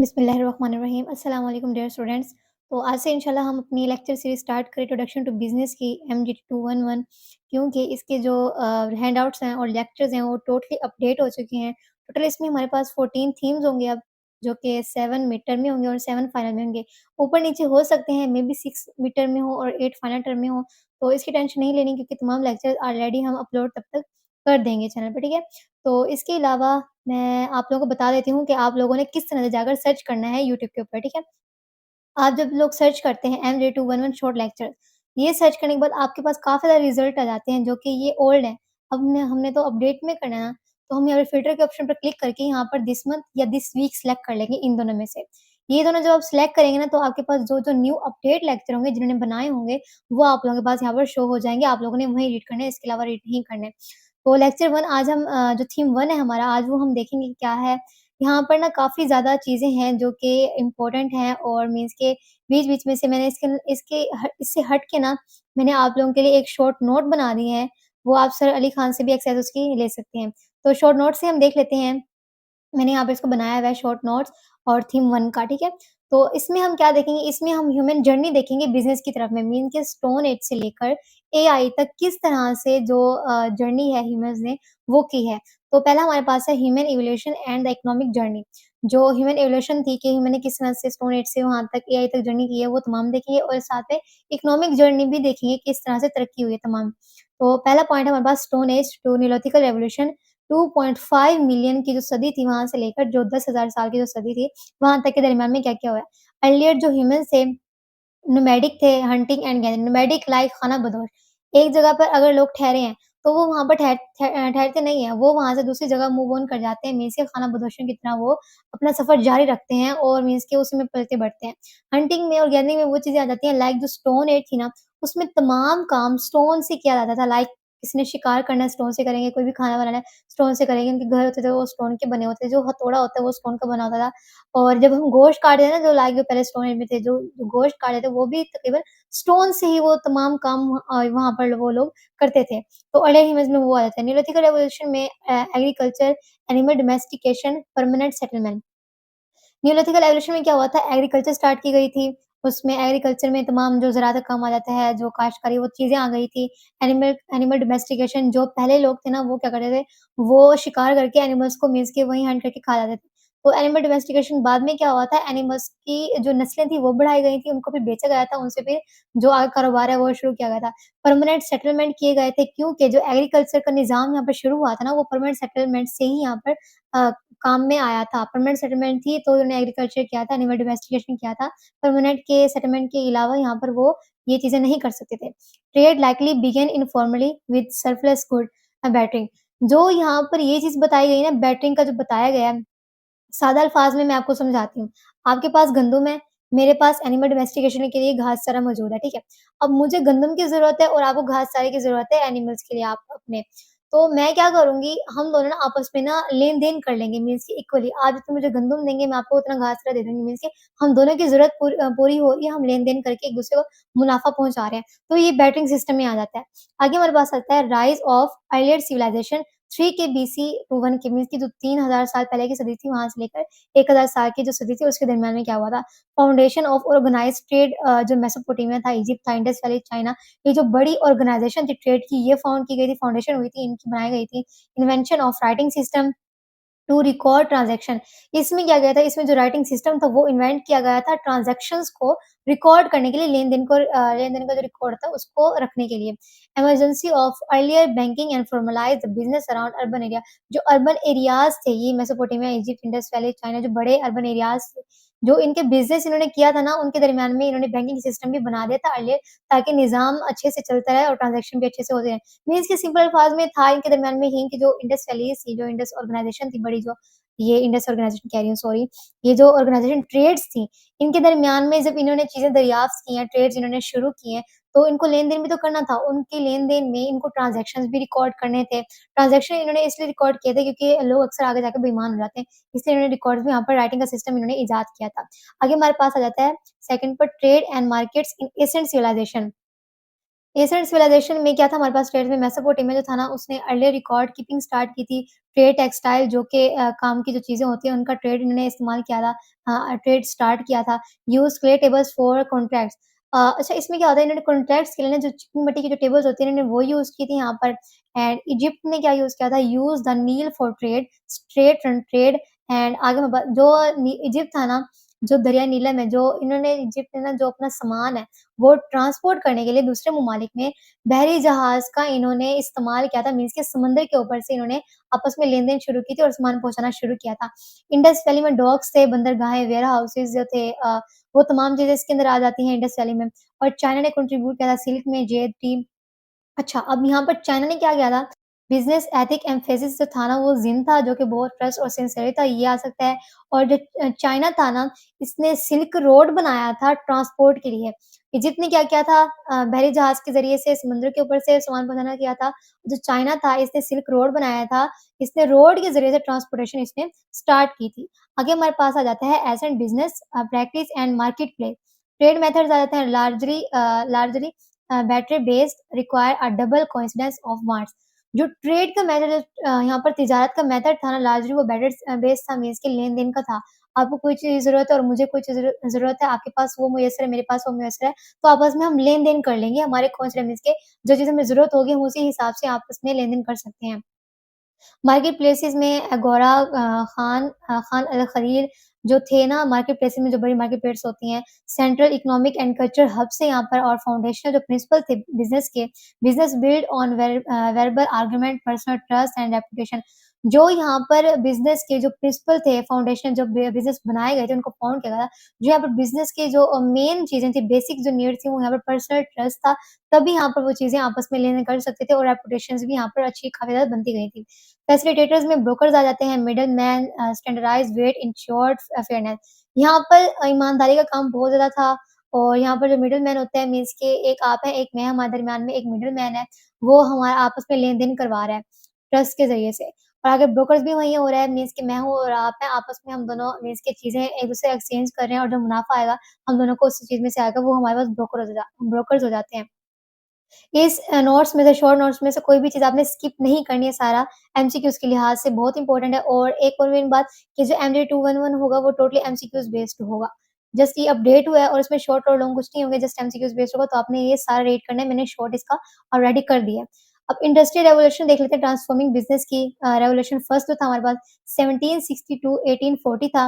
बिस्मिल्लाहिर्रहमानिर्रहीम अस्सलाम वालेकुम डियर स्टूडेंट्स। तो आज से इंशाल्लाह हम अपनी लेक्चर सीरीज स्टार्ट करें इंट्रोडक्शन टू बिजनेस की MGT 211 क्योंकि इसके जो हैंडआउट्स हैं और लेक्चर्स हैं वो टोटली अपडेट हो चुके हैं। टोटल इसमें हमारे पास 14 थीम्स होंगे अब, जो कि 7 मिड टर्म में होंगे और 7 फाइनल में होंगे। ऊपर नीचे हो सकते हैं, मे बी 6 मिड टर्म में हो और 8 फाइनल टर्म में हो, तो इसकी टेंशन नहीं लेनी क्योंकि तमाम लेक्चर ऑलरेडी हम अपलोड तब तक कर देंगे चैनल पे, ठीक है। तो इसके अलावा मैं आप लोगों को बता देती हूँ कि आप लोगों ने किस तरह से जाकर सर्च करना है यूट्यूब के ऊपर, ठीक है? आप जब लोग सर्च करते हैं MJ211 शॉर्ट लेक्चर, ये सर्च करने के बाद आपके पास काफ़ी सारे रिज़ल्ट आ जाते हैं जो कि ये ओल्ड हैं। अब हमने हमने तो अपडेट में करना है ना, तो हम यहाँ पे फ़िल्टर के ऑप्शन पर क्लिक करके यहाँ पर दिस मंथ या दिस वीक सेलेक्ट कर लेंगे इन दोनों में से। ये दोनों जब आप सेलेक्ट करेंगे ना, तो आपके पास जो-जो न्यू अपडेट लेक्चर होंगे जिन्होंने बनाए होंगे, वो आप लोगों के पास यहाँ पर शो हो जाएँगे। आप लोगों ने वही रीड करने हैं, इसके अलावा रीड नहीं करने। तो लेक्चर 1 आज हम जो थीम 1 है हमारा, आज वो हम देखेंगे कि क्या है। यहाँ पर ना काफ़ी ज़्यादा चीज़ें हैं जो कि इम्पोर्टेंट हैं और मीन्स के बीच-बीच में से मैंने इससे हट के ना मैंने आप लोगों के लिए एक शॉर्ट नोट बना दी है। वो आप सर अली खान से भी एक्सेस उसकी ले सकते हैं। तो शॉर्ट नोट से हम देख लेते हैं। मैंने यहाँ पे इसको बनाया हुआ है शॉर्ट नोट्स और थीम 1 का, ठीक है? तो इसमें हम क्या देखेंगे, इसमें हम ह्यूमन जर्नी देखेंगे बिज़नेस की तरफ में, मीन के स्टोन एज से लेकर एआई तक किस तरह से जो जर्नी है ह्यूमन्स ने वो की है। तो पहला हमारे पास है human evolution and the economic journey. जो ह्यूमन इवोल्यूशन थी कि ह्यूमन ने किस तरह से स्टोन एज से वहाँ तक एआई तक जर्नी की है, वो तमाम देखेंगे और साथ में इकोनॉमिक जर्नी भी देखेंगे किस तरह से तरक्की हुई है तमाम। तो पहला पॉइंट है हमारे पास stone age to neolithical revolution. 2.5 million की जो सदी थी वहाँ से लेकर जो 10,000 साल की जो सदी थी, वहाँ तक के दरमियान में क्या-क्या हुआ है। अर्लियर जो ह्यूमन्स थे, नोमैडिक थे, hunting and gathering, nomadic life खाना-बदोश। एक जगह पर अगर लोग ठहरे हैं, तो वो वहाँ पर ठहरते नहीं हैं, वो वहाँ से दूसरी जगह मूव ऑन कर जाते हैं, मीन्स के खाना-बदोशों की तरह वो अपना सफ़र जारी रखते हैं और मीन्स के उसी में पलते-बढ़ते हैं। हंटिंग में और गैदरिंग में वो चीज़ें आ जाती हैं, लाइक जो स्टोन एज थी ना, उसमें तमाम काम स्टोन से किया जाता था, लाइक किसी ने शिकार करना है स्टोन से करेंगे, कोई भी खाना बनाना है स्टोन से करेंगे, उनके घर होते थे वो स्टोन के बने होते थे, जो हथौड़ा होता है वो स्टोन का बना होता था। और जब हम गोश्त काटते थे ना, जो लाइक जो पहले स्टोन एज में थे, जो गोश्त काटते थे वो भी तकरीबन स्टोन से ही वो तमाम काम वहाँ पर वो लोग करते थे। तो अर्ली ह्यूमन्स में वो आ जाता है। न्यूलिथिकल रेवोल्यूशन में agriculture, animal domestication, permanent settlement. Neolithical evolution में क्या हुआ था, एग्रीकल्चर स्टार्ट की गई थी। उसमें एग्रीकल्चर में तमाम जो ज़राअत का काम आ जाता है, जो काश्तकारी वो चीज़ें आ गई थी। एनिमल एनिमल डोमेस्टिकेशन, जो पहले लोग थे ना वो क्या करते थे, वो शिकार करके एनिमल्स को मीन्स के वहीं हंट करके खा जाते थे। तो एनिमल डोमेस्टिकेशन बाद में क्या हुआ था, एनिमल्स की जो नस्लें थी वो बढ़ाई गई थी, उनको फिर बेचा गया था, उनसे फिर जो आगे कारोबार है वो शुरू किया गया था। परमानेंट सेटलमेंट किए गए थे क्योंकि जो एग्रीकल्चर का निज़ाम यहाँ पर शुरू हुआ था ना, वो परमानेंट सेटलमेंट से ही यहाँ पर अ, काम में आया था। परमानेंट सेटलमेंट थी तो उन्होंने एग्रीकल्चर किया था, एनिमल डोमेस्टिकेशन किया था। परमानेंट के सेटलमेंट के अलावा यहाँ पर वो ये चीज़ें नहीं कर सकते थे। Trade likely began informally with surplus good bartering. जो यहाँ पर ये चीज़ बताई गई है ना, बैटरिंग का जो बताया गया है, सादा अल्फाज़ में मैं आपको समझाती हूँ। आपके पास गंदुम है, मेरे पास एनिमल डोमेस्टिकेशन के लिए घास चारा मौजूद है, ठीक है? अब मुझे गंदुम की ज़रूरत है और आपको घास चारे की ज़रूरत है एनिमल्स के लिए आप अपने। तो मैं क्या करूँगी, हम दोनों ना आपस में ना लेन-देन कर लेंगे, मीन्स कि इक्वली। आप जितना मुझे गंदुम देंगे, मैं आपको उतना घास चारा दे दूँगी, मीन्स कि हम दोनों की ज़रूरत पूरी हो रही है, हम लेन-देन करके एक-दूसरे को मुनाफ़ा पहुँचा रहे हैं। तो ये बैटरिंग सिस्टम में आ जाता है। आगे हमारे पास आता है राइज़ ऑफ अर्लियर सिविलाइज़ेशन 3 के बीसी टू 1 के, मीन्स कि जो 3000 साल पहले की सदी थी, वहाँ से लेकर 1000 साल की जो सदी थी उसके दरमियान में क्या हुआ था। फाउंडेशन ऑफ ऑर्गेनाइज्ड ट्रेड, जो मेसोपोटामिया था, इजिप्ट था, इंडस वैली, चाइना, ये जो बड़ी ऑर्गेनाइजेशन थी ट्रेड की, ये फाउंड की गई थी, फाउंडेशन हुई थी, इनकी बनाई गई थी। Invention of writing system to record transaction. इसमें क्या गया था, इसमें जो राइटिंग सिस्टम था वो इन्वेंट किया गया था ट्रांज़ैक्शंस को रिकॉर्ड करने के लिए, लेन-देन का जो रिकॉर्ड था उसको रखने के लिए। Emergency of earlier banking and formalised business around urban area. जो अर्बन एरियाज़ थे, ये Mesopotamia, Egypt, Indus valley, China, जो बड़े अर्बन एरियाज़ थे, जो इनके बिज़नेस इन्होंने किया था ना, उनके दरमियान में इन्होंने बैंकिंग सिस्टम भी बना दिया था अर्लियर, ताकि निज़ाम अच्छे से चलता रहे और ट्रांज़ैक्शन भी अच्छे से होते रहें। मीन्स कि सिंपल अल्फाज़ में था इनके दरमियान में ही कि जो इंडस वैलीज़ थी, जो इंडस ऑर्गनाइज़ेशन थी बड़ी, जो ये इंडस ऑर्गनाइज़ेशन कह रही हूँ, सॉरी। ये जो ऑर्गनाइज़ेशन ट्रेड्स थी, इनके दरमियान में जब इन्होंने चीज़ें दरियाफ़्त की हैं, ट्रेड्स इन्होंने शुरू किए हैं, तो इनको लेन-देन भी तो करना था। उनके लेन-देन में इनको ट्रांज़ैक्शंस भी रिकॉर्ड करने थे। ट्रांज़ैक्शन इन्होंने इसलिए रिकॉर्ड किए थे क्योंकि लोग अक्सर आगे जाके बेईमान हो जाते हैं, इसलिए इन्होंने रिकॉर्ड्स भी यहाँ पर राइटिंग का सिस्टम इन्होंने इजाद किया था। आगे हमारे पास आ जाता है सेकंड पर trade and markets in ancient civilization. Asian civilization में क्या था हमारे पास ट्रेड में मेसोपोटामिया जो था ना उसने अर्ली रिकॉर्ड कीपिंग स्टार्ट की थी। ट्रेड टेक्सटाइल जो कि काम की जो चीज़ें होती हैं उनका ट्रेड इन्होंने इस्तेमाल किया था। ट्रेड स्टार्ट किया था। Use clay tables for contracts. अच्छा इसमें क्या होता है इन्होंने कॉन्ट्रैक्ट्स के लिए ना जो चिकनी मिट्टी की जो टेबल्स होती हैं इन्होंने वो यूज़ की थी यहाँ पर। एंड इजिप्ट ने क्या यूज़ किया था use the Nile for trade, straight from trade. And आगे मैं ब जो नी इजिप्ट था ना, जो दरिया नीला में जो इन्होंने इजिप्ट ने ना जो अपना सामान है वो ट्रांसपोर्ट करने के लिए दूसरे ममालिक में बहरी जहाज़ का इन्होंने इस्तेमाल किया था मीन्स कि समुद्र के ऊपर से इन्होंने आपस में लेन-देन शुरू की थी और सामान पहुँचाना शुरू किया था। इंडस वैली में डॉक्स थे, बंदरगाहें, वेयर हाउसेज़ जो थे वो तमाम चीज़ें इसके अंदर आ जाती हैं इंडस वैली में। और चाइना ने कंट्रीब्यूट किया था सिल्क में जेड, टी। अच्छा, अब यहाँ पर चाइना ने क्या किया था, बिज़नेस एथिक एम्फेसिस जो था ना वो ज़िन था जो कि बहुत ट्रस्ट और सिंसेरिटी था ये आ सकता है। और जो चाइना था ना, इसने सिल्क रोड बनाया था ट्रांसपोर्ट के लिए। इजिप्ट ने क्या किया था बहरी जहाज़ के ज़रिए से समुद्र के ऊपर से सामान पहुँचाना किया था। जो चाइना था इसने सिल्क रोड बनाया था, इसने रोड के ज़रिए से ट्रांसपोर्टेशन इसने स्टार्ट की थी। आगे हमारे पास आ जाता है ancient business practice and marketplace. Trade methods आ जाते हैं largely barter based require a double coincidence of wants. जो ट्रेड का मेथड यहाँ पर तिजारत का मेथड था ना लार्जली वो बैटरी बेस्ड था मीन्स के लेन-देन का था। आपको कोई चीज़ ज़रूरत है और मुझे कोई चीज़ ज़रूरत है, आपके पास वो मुयस्सर है, मेरे पास वो मुयस्सर है, तो आपस में हम लेन-देन कर लेंगे। हमारे कोइंसिडेंस मीन्स के जो चीज़ हमें ज़रूरत होगी हम उसी हिसाब से आपस में लेन-देन कर सकते हैं। मार्केट प्लेसेस में अगोरा खान अल खलील जो थे ना मार्केट प्लेसेस में जो बड़ी मार्केट प्लेस होती हैं, central economic and cultural hub से यहाँ पर और फाउंडेशनल जो प्रिंसिपल थे बिज़नेस के, business build on verbal argument, personal trust and reputation. जो यहाँ पर बिज़नेस के जो प्रिंसिपल थे, फाउंडेशन जब बिज़नेस बनाए गए थे, उनको फाउंड किया गया था। जो यहाँ पर बिज़नेस की जो मेन चीज़ें थी, बेसिक जो नीड थी, वो यहाँ पर पर्सनल ट्रस्ट था, तभी यहाँ पर वो चीज़ें आपस में लेन-देन कर सकते थे और रेपुटेशंस भी यहाँ पर अच्छी काफ़ी ज़्यादा बनती गई थी। फैसिलिटेटर्स में ब्रोकर्स आ जाते हैं, middleman, standardised rate, insured fairness. यहाँ पर ईमानदारी का काम बहुत ज़्यादा था और यहाँ पर जो मिडलमैन होते हैं मीन्स के एक आप हैं, एक मैं, हमारे दरमियान में एक मिडलमैन है, वो हमारा आपस में लेन-देन करवा रहा है, ट्रस्ट के ज़रिए से। और आगे ब्रोकर्स भी वहीं हो रहा है मीन्स कि मैं हूँ और आप हैं, आपस में हम दोनों मीन्स की चीज़ें एक-दूसरे एक्सचेंज कर रहे हैं और जो मुनाफ़ा आएगा, हम दोनों को उस चीज़ में से आएगा, वो हमारे पास ब्रोकर्स हो जाते हैं। इस नोट्स में से शॉर्ट नोट्स में से कोई भी चीज़ आपने स्किप नहीं करनी है सारा, एमसीक्यूज़ के लिहाज़ से बहुत इम्पोर्टेंट है और एक और मेन बात कि जो एमडी 211 होगा वो टोटली एमसीक्यूज़ बेस्ड होगा। जस्ट ये अपडेट हुआ है और इसमें शॉर्ट और लॉन्ग कुछ नहीं होंगे, जस्ट एमसीक्यूज़ बेस्ड होगा, तो आपने ये सारा रीड करना है, मैंने शॉर्ट इसका ऑलरेडी कर दिया है। अब इंडस्ट्रियल रेवोल्यूशन देख लेते हैं ट्रांसफॉर्मिंग बिज़नेस की रेवोल्यूशन फर्स्ट जो था हमारे पास 1760 टू 1840 था।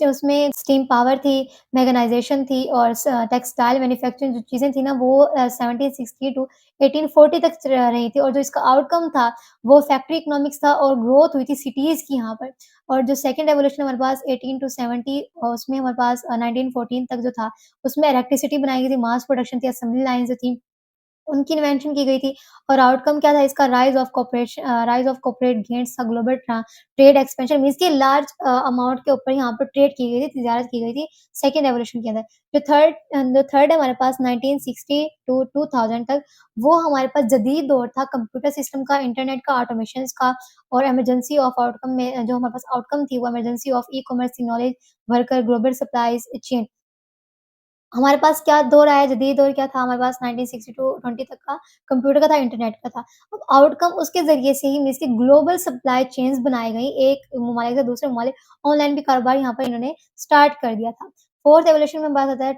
उसमें स्टीम पावर थी, मैकेनाइज़ेशन थी और टेक्सटाइल मैन्युफैक्चरिंग जो चीज़ें थी ना वो 1760 टू 1840 तक रही थी और जो इसका आउटकम था, वो फैक्ट्री इकोनॉमिक्स था और ग्रोथ हुई थी सिटीज़ की यहाँ पर। और जो सेकंड रेवोल्यूशन हमारे पास 18 टू 70 उसमें हमारे पास 1914 तक जो था, उसमें इलेक्ट्रिसिटी बनाई गई थी, मास प्रोडक्शन थी, असेंबली लाइन्स जो थी, उनकी इन्वेंशन की गई थी और आउटकम क्या था इसका राइज़ ऑफ कॉर्पोरेट गेन्स था, ग्लोबल ट्रेड एक्सपेंशन मीन्स कि लार्ज अमाउंट के ऊपर यहाँ पर ट्रेड की गई थी, तिजारत की गई थी, सेकंड रेवोल्यूशन के अंदर। जो थर्ड है हमारे पास 1960 टू 2000 तक, वो हमारे पास जदीद दौर था कंप्यूटर सिस्टम का, इंटरनेट का, ऑटोमेशंस का और इमरजेंसी ऑफ आउटकम में जो हमारे पास आउटकम थी, वो emergency of e-commerce, knowledge worker, global supplies chain. हमारे पास क्या दौर आया जदीद दौर क्या था हमारे पास 1960 टू 20 तक का कंप्यूटर का था, इंटरनेट का था। अब आउटकम उसके ज़रिए से ही मीन्स कि ग्लोबल सप्लाई चेन्स बनाई गई, एक ममालिक से दूसरे ममालिक ऑनलाइन भी कारोबार यहाँ पर इन्होंने स्टार्ट कर दिया था। फोर्थ एवोल्यूशन में बात आता है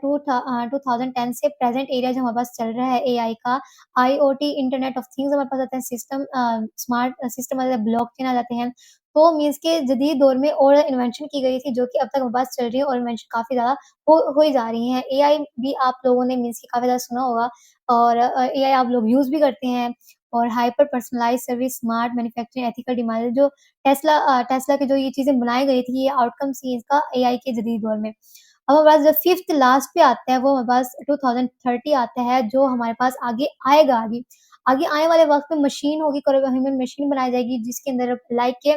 2010 से प्रेज़ेंट एरिया जो हमारे पास चल रहा है एआई का, आईओटी इंटरनेट ऑफ थिंग्स हमारे पास आते हैं, स्मार्ट सिस्टम आ जाता है, ब्लॉकचेन आ जाते हैं। तो मीन्स के जदीद दौर में और इन्वेंशन की गई थी जो कि अब तक हमारे पास चल रही है और इन्वेंशन काफ़ी ज़्यादा हो ही जा रही हैं। एआई भी आप लोगों ने मीन्स कि काफ़ी ज़्यादा सुना होगा और एआई आप लोग यूज़ भी करते हैं और hyper personalised service, smart manufacturing, ethical demand जो टेस्ला की जो ये चीज़ें बनाई गई थी, ये आउटकम्स ही इसका एआई के जदीद दौर में। अब हमारे पास जो फिफ्थ लास्ट पे आता है, वो हमारे पास 2030 आता है, जो हमारे पास आगे आएगा आगे। आगे आने वाले वक़्त में मशीन होगी, ह्यूमन मशीन बनाई जाएगी, जिसके अंदर लाइक के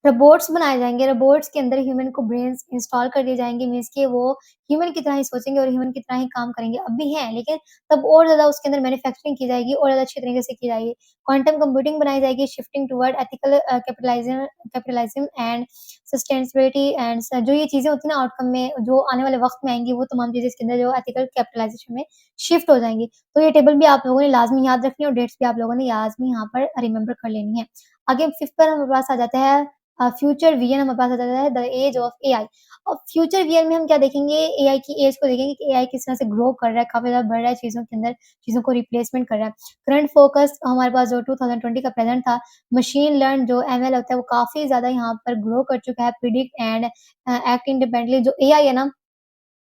रोबोट्स बनाए जाएँगे, रोबोट्स के अंदर ह्यूमन को ब्रेन्स इंस्टॉल कर दिए जाएँगे मीन्स कि वो ह्यूमन की तरह ही सोचेंगे और ह्यूमन की तरह ही काम करेंगे। अब भी हैं, लेकिन तब और ज़्यादा उसके अंदर मैन्युफैक्चरिंग की जाएगी और ज़्यादा अच्छे तरीके से की जाएगी। क्वांटम कंप्यूटिंग बनाई जाएगी, shifting toward ethical capitalism and sustainability and स जो ये चीज़ें होती हैं ना आउटकम में, जो आने वाले वक़्त में आएँगी, वो तमाम चीज़ें इसके अंदर जो एथिकल कैपिटलाइज़ेशन में शिफ्ट हो जाएँगी। तो ये टेबल भी आप लोगों ने लाज़मी याद रखनी है और डेट्स भी आप लोगों ने लाज़मी यहाँ पर रिमेंबर कर लेनी है। आगे 5th पर हमारे पास आ जाता है फ्यूचर विज़न हमारे पास आ जाता है द एज ऑफ एआई। अब फ्यूचर विज़न में हम क्या देखेंगे, एआई की एज को देखेंगे कि एआई किस तरह से ग्रो कर रहा है, काफ़ी ज़्यादा बढ़ रहा है चीज़ों के अंदर, चीज़ों को रिप्लेसमेंट कर रहा है। करंट फ़ोकस हमारे पास जो 2020 का प्रेज़ेंट था, मशीन लर्न जो एमएल होता है वो काफ़ी ज़्यादा यहाँ पर ग्रो कर चुका है, प्रिडिक्ट एंड एक्ट इंडिपेंडेंटली। जो एआई है ना,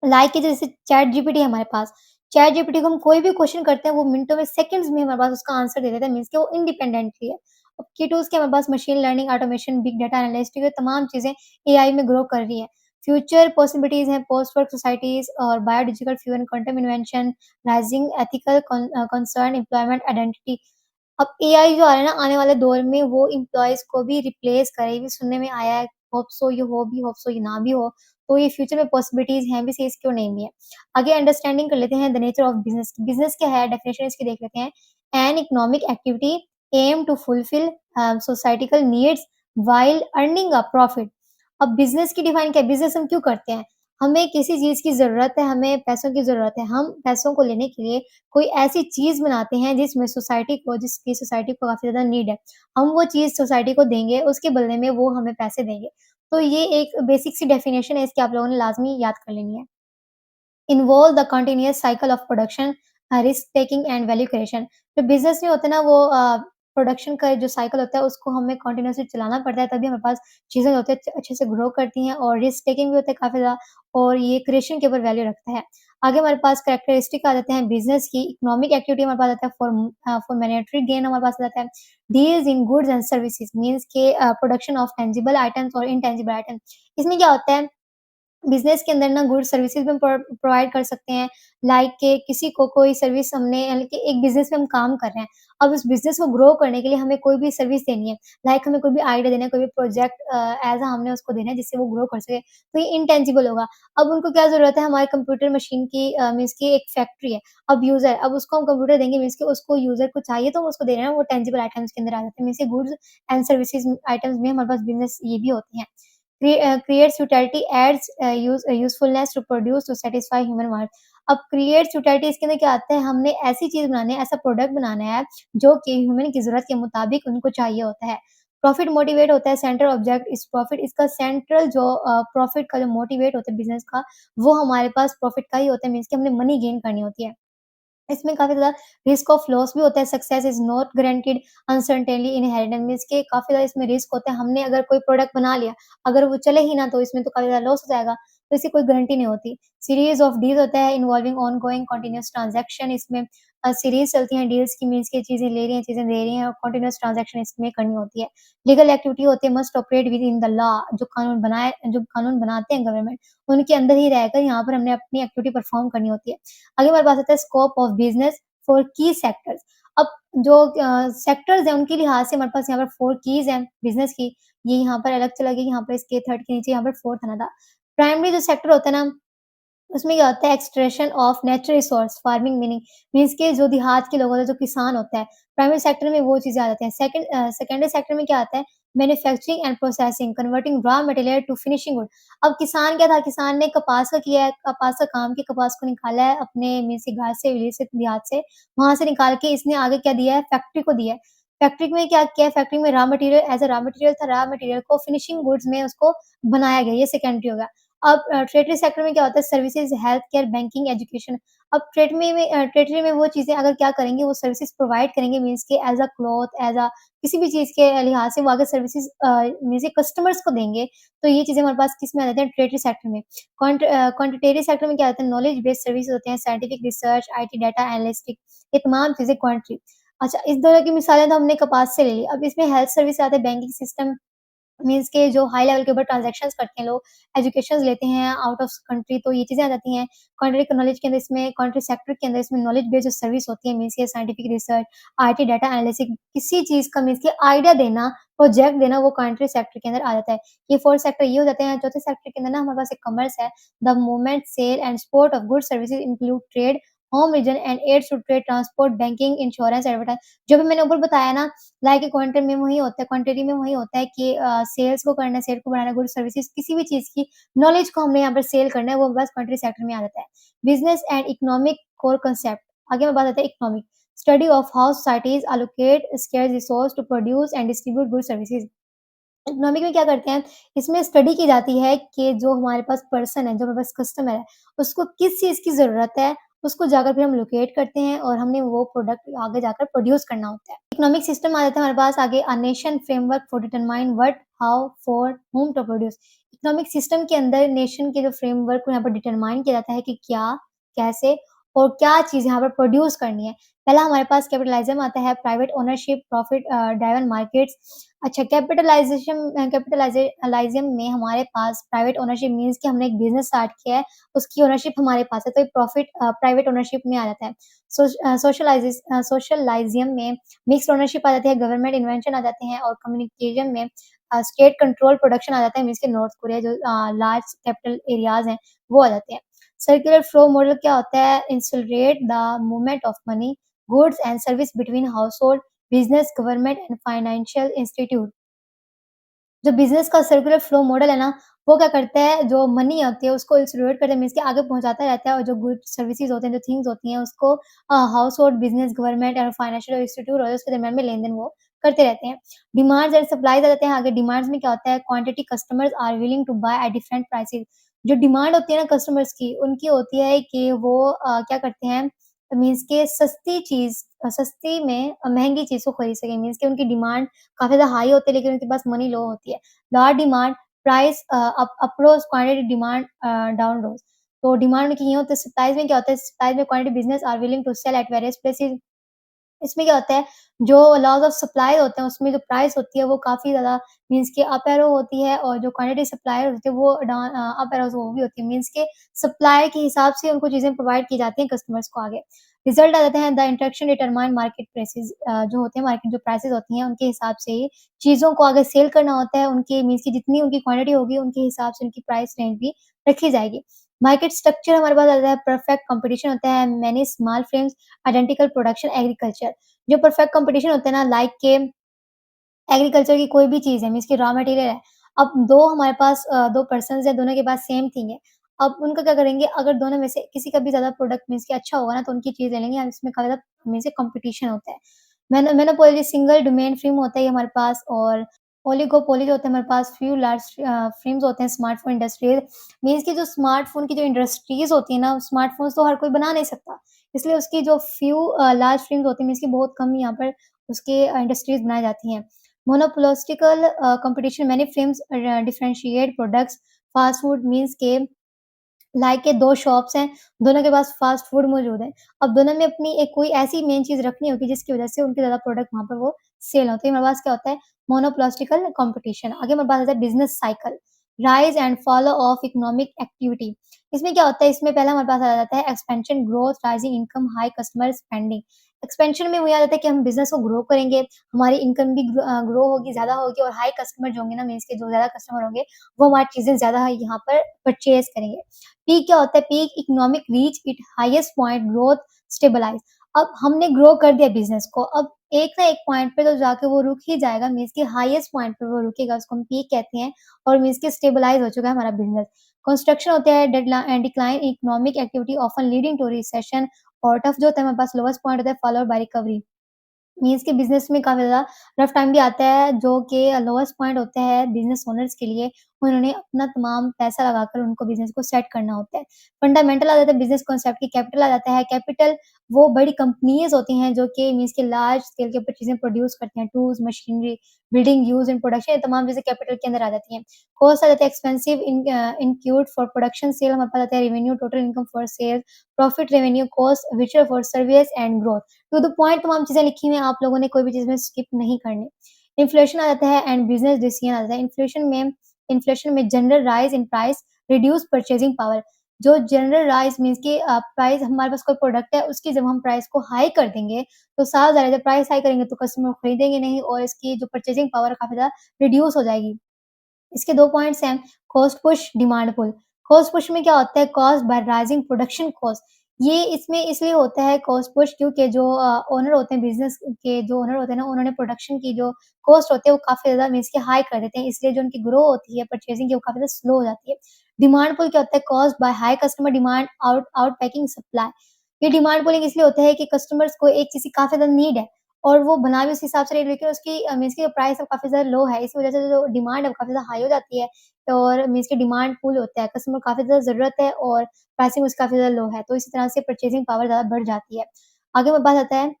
लाइक कि जैसे चैट जीपीटी है हमारे पास, चैट जीपीटी को हम कोई भी क्वेश्चन करते हैं, वो मिनटों में, सेकंड्स में हमारे पास उसका आंसर दे देता है, मीन्स कि वो इंडिपेंडेंटली है। अब की टूल्स के हमारे पास machine learning, automation, big data analyst, ये तमाम चीज़ें एआई में ग्रो कर रही है। फ्यूचर पॉसिबिलिटीज़ हैं पोस्ट वर्क सोसाइटीज़ और biological fuel and quantum invention, rising ethical concern, employment identity. अब एआई जो आ रहा है ना आने वाले दौर में, वो एम्प्लॉइज़ को भी रिप्लेस करेगी, सुनने में आया है, होप सो ये हो भी, होप सो ये ना भी हो। तो ये फ्यूचर में पॉसिबिलिटीज़ हैं भी सही, क्यों नहीं भी है। आगे अंडरस्टैंडिंग कर लेते हैं the nature of business. Business क्या है? डेफिनिशन इसकी देख लेते हैं। An economic activity aim to fulfil societical needs while earning a profit. अब बिज़नेस की डिफाइन क्या है? बिज़नेस हम क्यों करते हैं? हमें किसी चीज़ की ज़रूरत है, हमें पैसों की ज़रूरत है। हम पैसों को लेने के लिए कोई ऐसी चीज़ बनाते हैं जिसकी सोसाइटी को काफ़ी ज़्यादा नीड है। हम वो चीज़ सोसाइटी को देंगे, उसके बदले में वो हमें पैसे देंगे। तो ये एक बेसिक सी डेफिनिशन है, इसकी आप लोगों ने लाज़मी याद कर लेनी है। Involve the continuous cycle of production, risk taking and value creation. जो बिज़नेस में होता है ना, वो प्रोडक्शन का जो साइकिल होता है उसको हमें कंटीन्यूअसली चलाना पड़ता है, तभी हमारे पास चीज़ें होती हैं अच्छे से ग्रो करती हैं और रिस्क टेकिंग भी होता है काफ़ी ज़्यादा, और ये क्रिएशन के ऊपर वैल्यू रखता है। आगे हमारे पास कैरेक्टरिस्टिक आ जाते हैं बिज़नेस की। इकोनॉमिक एक्टिविटी हमारे पास आता है फॉर मॉनेटरी गेन हमारे पास आ जाता है। Deals in goods and services means के प्रोडक्शन ऑफ टेंजिबल आइटम्स और इनटेंजिबल आइटम्स। इसमें क्या होता है, बिज़नेस के अंदर ना गुड्स सर्विसेज़ भी हम प्रोवाइड कर सकते हैं। लाइक के किसी को कोई सर्विस हमने, यानी कि एक बिज़नेस में हम काम कर रहे हैं। अब उस बिज़नेस को ग्रो करने के लिए हमें कोई भी सर्विस देनी है। लाइक हमें कोई भी आइडिया देना है, कोई भी प्रोजेक्ट ऐज़ हमने उसको देना है जिससे वो ग्रो कर सके। तो ये इंटेंजिबल होगा। अब उनको क्या ज़रूरत है, हमारे कंप्यूटर मशीन की, मीन्स की एक फैक्ट्री है। अब यूज़र, अब उसको हम कंप्यूटर देंगे, मीन्स कि उसको यूज़र को चाहिए तो हम उसको दे रहे हैं, वो टेंजिबल आइटम्स के अंदर आ जाते हैं। मीन्स ये गुड्स एंड सर्विसेज़ आइटम्स में हमारे पास बिज़नेस ये भी होती हैं। Creates utility, adds usefulness to produce to satisfy human wants। अब creates utility इसके अंदर क्या आता है, हमने ऐसी चीज़ बनानी है, ऐसा प्रोडक्ट बनाना है जो कि ह्यूमन की ज़रूरत के मुताबिक उनको चाहिए होता है। प्रॉफिट मोटिवेट होता है, सेंट्रल ऑब्जेक्ट इज़ प्रॉफिट। इसका सेंट्रल जो प्रॉफिट का जो मोटिवेट होता है बिज़नेस का, वो हमारे पास प्रॉफिट का ही होता है, मीन्स कि हमने मनी गेन करनी होती है। इसमें काफ़ी ज़्यादा रिस्क ऑफ लॉस भी होता है, success is not guaranteed, uncertainly inherent means के काफ़ी ज़्यादा इसमें रिस्क होता है। हमने अगर कोई प्रोडक्ट बना लिया, अगर वो चले ही ना, तो इसमें तो काफ़ी ज़्यादा लॉस हो जाएगा, तो इसकी कोई गारंटी नहीं होती। सीरीज़ ऑफ डील होता है इन्वॉल्विंग ऑनगोइंग कंटीन्यूअस ट्रांज़ैक्शन। इसमें सीरीज़ चलती हैं डील्स की, मीन्स की चीज़ें ले रही हैं, चीज़ें दे रही हैं और कंटीन्यूअस ट्रांज़ैक्शन इसमें करनी होती है। लीगल एक्टिविटी होती है must operate with in the law. जो कानून बनाते हैं गवर्नमेंट, उनके अंदर ही रहकर यहाँ पर हमने अपनी एक्टिविटी परफ़ॉर्म करनी होती है। आगे हमारे पास आता है स्कोप ऑफ बिज़नेस फॉर की सेक्टर्स। अब जो सेक्टर्स हैं उनके लिहाज से हमारे पास यहाँ पर 4 कीज़ हैं बिज़नेस की। ये यहाँ पर अलग चला गया, यहाँ पर इसके 3rd के नीचे यहाँ पर 4th आना था। प्राइमरी जो सेक्टर होता है ना, उसमें क्या होता है, extraction of natural resource farming means के जो देहात के लोग होते हैं, जो किसान होता है, प्राइमरी सेक्टर में वो चीज़ें आ जाती हैं। सेकेंडरी सेक्टर में क्या आता है, manufacturing and processing, converting raw material to finishing good. अब किसान क्या था, किसान ने कपास का किया है, कपास का काम किया, कपास को निकाला है अपने मीन्स से घर से, विलेज से, देहात से, वहाँ से निकाल के इसने आगे क्या दिया है, फैक्ट्री को दिया है। फैक्ट्री में क्या किया है, फैक्ट्री में raw material as a raw material था, रॉ मटेरियल को फिनिशिंग गुड्स में उसको बनाया गया, ये सेकेंडरी हो गया। अब टर्टियरी सेक्टर में क्या होता है, services, health care, banking, education. अब टर्टियरी में वो चीज़ें अगर क्या करेंगे, वो सर्विसेज़ प्रोवाइड करेंगे, मीन्स के as a cloth, as a किसी भी चीज़ के लिहाज से वो आगे सर्विसेज़ मीन्स के कस्टमर्स को देंगे। तो ये चीज़ें हमारे पास किसमें आ जाती हैं, टर्टियरी सेक्टर में। क्वांटिटेरी सेक्टर में क्या होता है, नॉलेज बेस्ड सर्विसेज़ होते हैं, साइंटिफिक रिसर्च, आईटी, डाटा एनालिस्टिक, ये तमाम चीज़ें क्वांटिटी। अच्छा, इस तरह की मिसालें तो हमने कपास से ले ली। अब इसमें हेल्थ सर्विस आते हैं, बैंकिंग सिस्टम मीन्स के जो हाई लेवल के ऊपर ट्रांज़ैक्शंस करते हैं लोग, एजुकेशंस लेते हैं आउट ऑफ कंट्री, तो ये चीज़ें आ जाती हैं। कॉन्ट्री नॉलेज के अंदर इसमें, कॉन्ट्री सेक्टर के अंदर इसमें नॉलेज बेस्ड जो सर्विस होती है, मीन्स ये scientific research, IT, data analysis, किसी चीज़ का मीन्स कि आइडिया देना प्रोजेक्ट देना वो कंट्री सेक्टर के अंदर आ जाता है। ये 4 सेक्टर ये हो जाते हैं। चौथे सेक्टर के अंदर ना हमारे पास एक कॉमर्स है। The movement, sale and export of goods services include trade, home region and aids to trade, transport, banking, insurance, advertise. जो भी मैंने ऊपर बताया ना, लाइक क्वांटिटी में वही होता है, क्वांटिटी में वही होता है कि सेल्स को करना है, सेल को बढ़ाना है, गुड्स सर्विसेज किसी भी चीज़ की नॉलेज को हमने यहाँ पर सेल करना है, वो बस कंट्री सेक्टर में आ जाता है। Business and economic core concept. आगे मैं बात आते हैं economic. Study of how societies allocate scarce resource to produce and distribute goods services. Economic में क्या करते हैं, इसमें स्टडी की जाती है कि जो हमारे पास पर्सन है, जो हमारे पास कस्टमर है, उसको किस चीज़ की ज़रूरत है, उसको जाकर फिर हम लोकेट करते हैं और हमने वो प्रोडक्ट आगे जाकर प्रोड्यूस करना होता है। इकोनॉमिक सिस्टम आ जाता है हमारे पास आगे, a nation framework for determine what, how, for, whom to produce. Economic system के अंदर नेशन के जो फ्रेमवर्क को यहाँ पर डिटरमाइन किया जाता है कि क्या, कैसे और क्या चीज़ यहाँ पर प्रोड्यूस करनी है। पहला हमारे पास कैपिटलिज़्म आता है, private ownership, profit driven markets. अच्छा, कैपिटलाइज़ेशन में हमारे पास प्राइवेट ओनरशिप मीन्स कि हमने एक बिज़नेस स्टार्ट किया है, उसकी ओनरशिप हमारे पास है, तो ये प्रॉफिट प्राइवेट ओनरशिप में आ जाता है। सोशलाइज़ियम में मिक्स्ड ओनरशिप आ जाती है, गवर्नमेंट इन्वेंशन आ जाते हैं और कम्युनिकेशन में स्टेट कंट्रोल प्रोडक्शन आ जाता है, मीन्स कि नॉर्थ कोरिया जो लार्ज कैपिटल एरियाज़ हैं, वो आ जाते हैं। सर्कुलर फ्लो मॉडल क्या होता है? Accelerate the movement of money, goods and service between household, business, government and financial institute. जो बिज़नेस का सर्कुलर फ्लो मॉडल है ना, वो क्या करता है, जो मनी होती है उसको एक्सेलरेट करता है, मीन्स कि आगे पहुँचाता रहता है और जो गुड्स सर्विसेज़ होते हैं, जो थिंग्स होती हैं उसको हाउसहोल्ड, बिज़नेस, गवर्नमेंट और फाइनेंशियल इंस्टीट्यूट और उसके दरमियान में लेन-देन वो करते रहते हैं। डिमांड्स एंड सप्लाइज़ आ जाते हैं आगे, डिमांड्स में क्या होता है, quantity customers are willing to buy at different prices. जो डिमांड होती है ना कस्टमर्स की, उनकी होती है कि वो क्या करते हैं, मीन्स कि सस्ती में महँगी चीज़ को खरीद सकें, मीन्स कि उनकी डिमांड काफ़ी ज़्यादा हाई होती है लेकिन उनके पास मनी लो होती है। Large demand, price approach quantity demand down rose. तो डिमांड में की ये होता है, सप्लाइज़ में क्या होता है, सप्लाइज़ में quantity business are willing to sell at various places. इसमें क्या होता है, जो लॉज़ ऑफ सप्लाई होते हैं, उसमें जो प्राइस होती है, वो काफ़ी ज़्यादा मीन्स कि अप एरो होती है और जो क्वांटिटी सप्लायर होती है, वो अप एरो वो भी होती है। मीन्स कि सप्लाई के हिसाब से उनको चीज़ें प्रोवाइड की जाती हैं कस्टमर्स को आगे। रिज़ल्ट आ जाते हैं, the interaction determine market prices. जो होते हैं मार्केट जो प्राइसेज़ होती हैं, उनके हिसाब से ही चीज़ों को आगे सेल करना होता है। उनकी मीन्स कि जितनी उनकी क्वांटिटी होगी, उनके हिसाब से उनकी प्राइस रेंज भी रखी जाएगी। मार्केट स्ट्रक्चर हमारे पास आता है, परफेक्ट कॉम्पिटिशन होता है, many small frames, identical production, agriculture. जो परफेक्ट कॉम्पिटिशन होता है ना, लाइक के एग्रीकल्चर की कोई भी चीज़ है मीन्स कि रॉ मटेरियल है। अब 2 हमारे पास 2 पर्सन्स हैं, दोनों के पास सेम थिंग है। अब उनका क्या करेंगे, अगर दोनों में से किसी का भी ज़्यादा प्रोडक्ट मीन्स कि अच्छा होगा ना, तो उनकी चीज़ ले लेंगे। अब इसमें काफ़ी ज़्यादा मीन्स कि कॉम्पिटिशन होता है। मोनोपोली सिंगल डोमेन फ़िल्म होता है ये हमारे पास, और ओलिगोपोली जो होता है हमारे पास, फ्यू लार्ज फ़िल्म्स होते हैं, स्मार्टफ़ोन इंडस्ट्रीज़। मीन्स कि जो स्मार्टफ़ोन की जो इंडस्ट्रीज़ होती है ना, स्मार्टफ़ोन्स तो हर कोई बना नहीं सकता। इसलिए उसकी जो फ्यू लार्ज फ़िल्म्स होती हैं, मीन्स कि बहुत कम यहाँ पर उसके इंडस्ट्रीज़ बनाई जाती हैं। Monopolistical competition, many films differentiate products, fast food means के लाइक के 2 शॉप्स हैं, दोनों के पास फ़ास्ट फूड मौजूद है। अब दोनों में अपनी एक कोई ऐसी मेन चीज़ रखनी होगी जिसकी वज़ह से उनके ज़्यादा प्रोडक्ट वहाँ पर वो सेल होते हैं। हमारे पास क्या होता है, मोनोपोलिस्टिकल कॉम्पिटिशन। आगे हमारे पास आता है business cycle, rise and fall of economic activity. इसमें क्या होता है, इसमें पहला हमारे पास आ जाता है expansion, growth, rising income, high customer spending. Expansion में वही आ जाता है कि हम बिज़नेस को ग्रो करेंगे, हमारी इनकम भी ग्रो होगी, ज़्यादा होगी, और हाई कस्टमर जो होंगे ना, मीन्स के जो ज़्यादा कस्टमर होंगे, वो हमारी चीज़ें ज़्यादा यहाँ पर परचेज़ करेंगे। पीक क्या होता है, peak economic reach it highest point, growth stabilise. अब हमने ग्रो कर दिया बिज़नेस को, अब एक ना एक पॉइंट पे तो जाके वो रुक ही जाएगा, मीन्स कि हाईएस्ट पॉइंट पे वो रुकेगा, उसको हम पीक कहते हैं, और मीन्स कि स्टेबलाइज़ हो चुका है हमारा बिज़नेस। कंस्ट्रक्शन होता है, decline economic activity often leading to recession, और टफ जो होता है हमारे पास लोएस्ट पॉइंट होता है, फॉलोड बाय रिकवरी। मीन्स कि बिज़नेस में काफ़ी ज़्यादा रफ़ टाइम भी आता है, जो कि लोएस्ट पॉइंट होता है बिज़नेस ओनर्स के लिए। उन्होंने अपना तमाम पैसा लगाकर उनको बिज़नेस को सेट करना होता है। फंडामेंटल आ जाता है बिज़नेस कॉन्सेप्ट की, कैपिटल आ जाता है। कैपिटल वो बड़ी कंपनीज़ होती हैं जो कि मीन्स कि लार्ज स्केल के ऊपर चीज़ें प्रोड्यूस करती हैं, tools, machinery, building, use and production, ये तमाम चीज़ें कैपिटल के अंदर आ जाती हैं। कॉस्ट आ जाता है expensive incurred for production, sale हमारे पास आता है revenue, total income for sale, profit, revenue, cost, which are for service and growth. To the point तमाम चीज़ें लिखी हुई हैं, आप लोगों ने कोई भी चीज़ में स्किप नहीं करनी। इन्फ्लेशन आ जाता है एंड बिज़नेस डिसीजन आ जाता है। इन्फ्लेशन में general rise in price, reduce purchasing power. जो जनरलाइज़ मीन्स कि प्राइस हमारे पास कोई प्रोडक्ट है, उसकी जब हम प्राइस को हाई कर देंगे, तो साफ ज़ाहिर है जब प्राइस हाई करेंगे तो कस्टमर खरीदेंगे नहीं और इसकी जो परचेज़िंग पावर है काफ़ी ज़्यादा रिड्यूस हो जाएगी। इसके 2 पॉइंट्स हैं, cost push, demand pull. Cost push में क्या होता है, cost by rising production cost. ये इसमें इसलिए होता है कॉस्ट पुश क्योंकि जो ओनर होते हैं बिज़नेस के जो ओनर होते हैं ना, उन्होंने प्रोडक्शन की जो कॉस्ट होती है वो काफ़ी ज़्यादा मीन्स कि हाई कर देते हैं, इसलिए जो उनकी ग्रो होती है परचेज़िंग की वो काफ़ी ज़्यादा स्लो हो जाती है। डिमांड पुल क्या होता है, cost by high customer demand outpacing supply. ये डिमांड पुलिंग इसलिए होता है कि कस्टमर्स को एक चीज़ की काफ़ी ज़्यादा नीड है और वो बना भी उस हिसाब से रही है लेकिन उसकी मीन्स की प्राइस अब काफ़ी ज़्यादा लो है। इस वज़ह से जो डिमांड है वो काफ़ी ज़्यादा हाई हो जाती है और मीन्स की डिमांड पूल होता है। कस्टमर को काफ़ी ज़्यादा ज़रूरत है और प्राइसिंग उसकी काफ़ी ज़्यादा लो है। तो इसी तरह से परचेज़िंग पावर ज़्यादा बढ़ जाती है। आगे हमारे पास आता है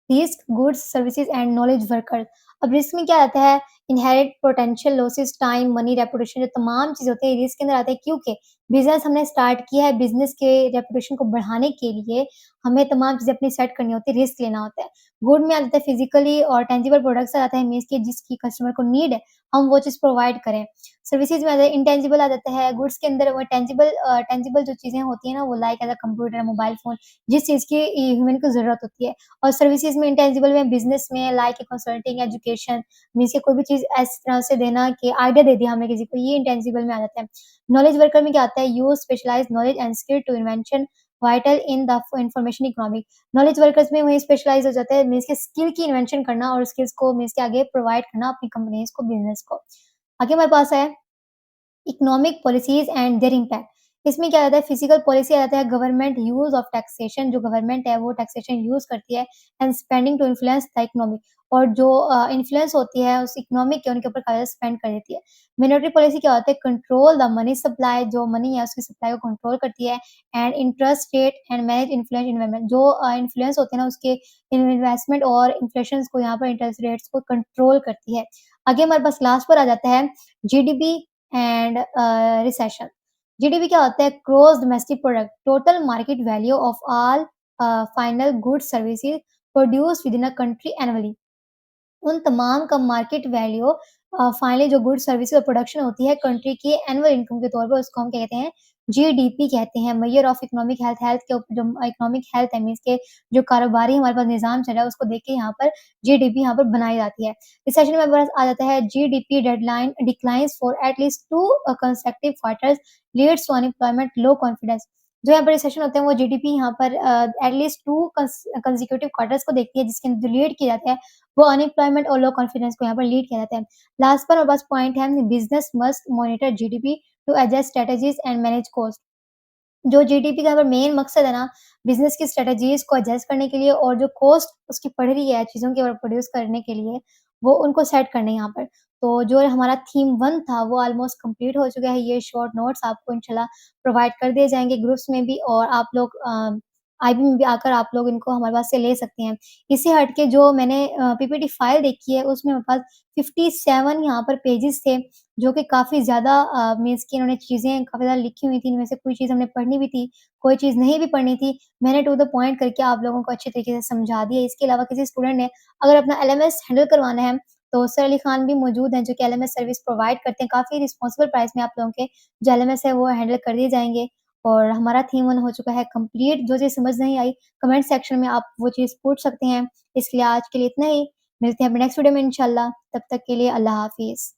risk, goods, services and knowledge workers. अब रिस्क में क्या आता है? Inherit potential losses, time, money, reputation जो तमाम चीज़ें होती हैं, रिस्क के अंदर आते हैं क्योंकि बिज़नेस हमने स्टार्ट किया है, बिज़नेस के रेपुटेशन को बढ़ाने के लिए हमें तमाम चीज़ें अपनी सेट करनी होती है, रिस्क लेना होता है। गुड में आ जाता है फिज़िकली और टेंजिबल प्रोडक्ट्स आ जाता है मीन्स कि जिसकी कस्टमर को नीड है, हम वो चीज़ प्रोवाइड करें। सर्विसेज़ में आ जाता है इंटेंजिबल आ जाता है, गुड्स के अंदर वो टेंजिबल जो चीज़ें होती हैं ना, वो like as a computer, mobile phone, जिस चीज़ की ह्यूमन को ज़रूरत होती है। और सर्विसेज़ में इंटेंजिबल में बिज़नेस में लाइक कंसल्टिंग, एजुकेशन मीन्स कि कोई भी चीज़ इस तरह से देना कि आइडिया दे दिया हमने किसी को, ये इंटेंजिबल में आ जाता है। नॉलेज वर्कर में क्या आता है? Use specialised knowledge and skill to invention vital in the information economy. Knowledge workers में वही स्पेशलाइज़ हो जाता है मीन्स कि स्किल की इन्वेंशन करना और स्किल्स को मीन्स कि आगे प्रोवाइड करना अपनी कंपनीज़ को, बिज़नेस को। आगे हमारे पास है economic policies and their impact. इसमें क्या आता है फिजिकल पॉलिसी आ जाता है गवर्नमेंट यूज़ ऑफ टैक्सेशन जो गवर्नमेंट है वो टैक्सेशन यूज़ करती है and spending to influence the economy और जो इन्फ्लुएंस होती है उस इकोनॉमी के उनके ऊपर काफ़ी स्पेंड कर देती है। मॉनेटरी पॉलिसी क्या होता है कंट्रोल द मनी सप्लाई जो मनी है उसकी सप्लाई को कंट्रोल करती है and interest rate and manage influence environment जो इन्फ्लुएंस होते हैं ना उसके इन्वेस्टमेंट और इन्फ्लेशंस को यहाँ पर इंटरेस्ट रेट्स को कंट्रोल करती है। आगे हमारे पास लास्ट पर आ जाता है जीडीपी एंड रिसेशन। जीडीपी क्या होता है? Gross domestic product, total market value of all final goods services produced within a country annually. उन तमाम का मार्केट वैल्यू फाइनली जो गुड्स सर्विसेज और प्रोडक्शन होती है कंट्री की एनुअल इनकम के तौर पर उसको हम क्या कहते हैं जीडीपी कहते हैं measure of economic health health के जो इकोनॉमिक हेल्थ है मीन्स के जो कारोबारी हमारे पास निज़ाम चल रहा है उसको देख के यहाँ पर जीडीपी यहाँ पर बनाई जाती है। रिसेशन में हमारे पास आ जाता है GDP deadline declines for at least 2 consecutive quarters leads to unemployment low confidence. जो यहाँ पर रिसेशन होते हैं वो जीडीपी यहाँ पर एट लीस्ट 2 कंसेक्यूटिव क्वार्टर्स को देखती है जिसके अंदर जो लीड किया जाता है वो अनएम्प्लॉयमेंट और लो कॉन्फिडेंस को यहाँ पर लीड किया जाता है। लास्ट पर हमारे पास पॉइंट है business must monitor GDP to adjust strategies and manage cost. जो जीडीपी का अगर मेन मकसद है ना, बिज़नेस की स्ट्रैटेजीज़ को एडजस्ट करने के लिए और जो कॉस्ट उसकी बढ़ रही है चीज़ों के प्रोड्यूस करने के लिए, वो उनको सेट करने यहाँ पर। तो जो हमारा थीम 1 था वो ऑलमोस्ट कंप्लीट हो चुका है। ये शॉर्ट नोट्स आपको इंशाल्लाह प्रोवाइड कर दिए जाएँगे ग्रुप्स में भी और आप लोग आईबी में भी आकर आप लोग इनको हमारे पास से ले सकते हैं। इससे हट के जो मैंने पीपीटी फाइल देखी है उसमें मेरे पास 57 यहाँ पर पेजेज़ थे जो कि काफ़ी ज़्यादा मीन्स कि इन्होंने चीज़ें काफ़ी ज़्यादा लिखी हुई थी, इनमें से कोई चीज़ हमने पढ़नी भी थी, कोई चीज़ नहीं भी पढ़नी थी। मैंने टू द पॉइंट करके आप लोगों को अच्छे तरीके से समझा दिया। इसके अलावा किसी स्टूडेंट ने अगर अपना एलएमएस हैंडल करवाना है, तो सर अली खान भी मौजूद हैं, जो कि एलएमएस सर्विस प्रोवाइड करते हैं। काफ़ी रिस्पॉन्सिबल प्राइस में आप लोगों के जो एलएमएस है, वो हैंडल कर दिए जाएँगे। और हमारा थीम 1 हो चुका है कंप्लीट। जो चीज़ समझ नहीं आई, कमेंट सेक्शन में आप वो चीज़ पूछ सकते हैं। इसके लिए आज के लिए इतना ही। मिलते हैं अपने नेक्स्ट वीडियो में इंशाल्लाह। तब तक के लिए अल्लाह हाफ़िज़।